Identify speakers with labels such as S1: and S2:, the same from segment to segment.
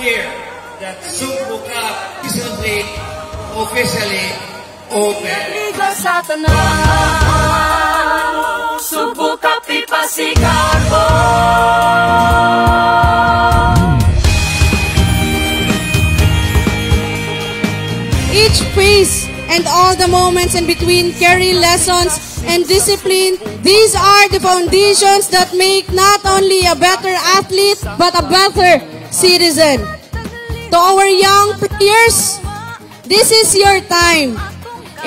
S1: clear that Sugbo Cup is officially open. Sugbo Cup ipasikat mo.
S2: Each phase and all the moments in between carry lessons and discipline. These are the foundations that make not only a better athlete but a better citizen. To our young players, this is your time.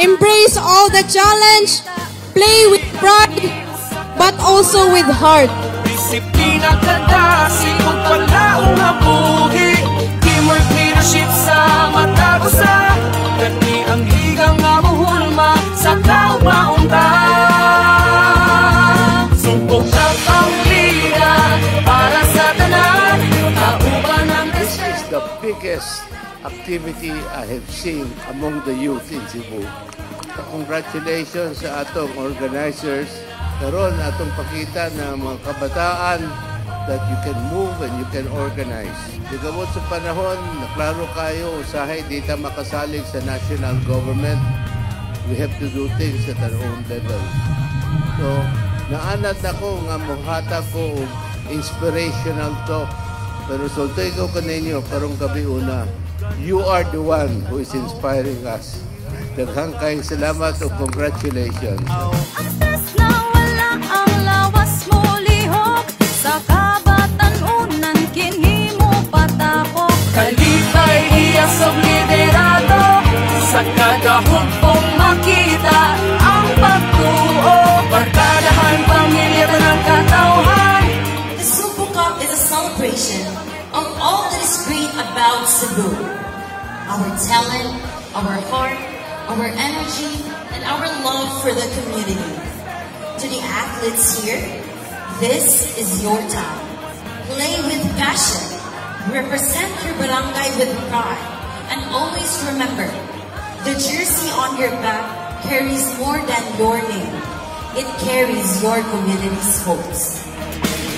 S2: Embrace all the challenge, play with pride, but also with heart.
S1: Disiplina kada, sikong palaong nabuhi. Teamwork, leadership sa matagusa. Gani ang ligang nga muhulma sa kaumaunta. Sugbo Cup ang liga para sa tanan.
S3: This is the biggest activity I have seen among the youth in Cebu. Congratulations sa atong organizers. Karon atong pakita ng mga kabataan that you can move and you can organize. Digawot sa panahon, naklaro kayo, usahay di ta makasalig sa national government. We have to do things at our own level. So, naanad ako nga muhata ko inspirational talk. Pero sultoy ko kaninyo, karong gabi una, you are the one who is inspiring us. Daghang kayong salamat o congratulations.
S1: Kalipay iyasong liderato sa kada hukbong makita ang pagtuo, barkadahan, pamilya ng katauhan.
S4: The Sugbo Cup is a celebration of all that is great about Cebu. Our talent, our heart, our energy, and our love for the community. To the athletes here, this is your time. Play with passion. Represent your barangay with pride, and always remember, the jersey on your back carries more than your name. It carries your community's hopes.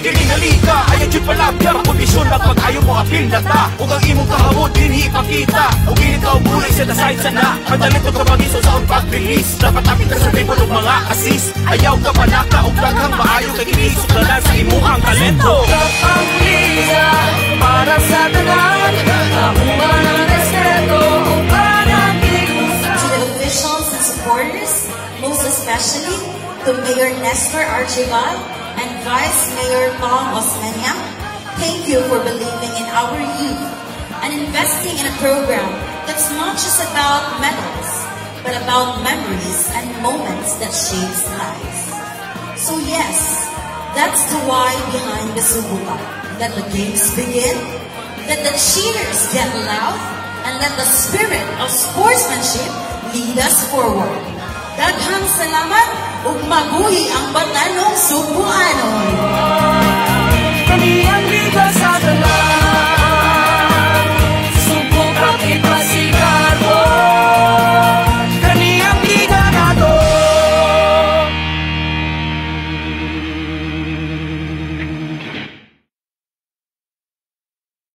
S1: Dili na liga, ayaw dyan palabya, kondisyon na pag ayaw mo apil na ta. Huwag ang imong kahamod, din ipakita. Huwag ikaw mulay sa nasayad sana. Pagdalit o kapagiso sa ang pag-release. Dapat apit ka sa table ng mga assist. Ayaw ka panaka, o daghang maayo kay kinisok na lang sa imuhang talento. Kapang liga, para sa tanan, kamuha ng respeto,
S4: to the officials and supporters, most especially to Mayor Nestor Archibald and Vice Mayor Tom Osmeña, thank you for believing in our youth and investing in a program that's not just about medals, but about memories and moments that shapes lives. So yes, that's the why behind the Sugbo Cup. Let the games begin, let the cheers get loud, and let the spirit of sportsmanship lead us forward. Daghang salamat ug mabuhi ang batanong Sugboanon.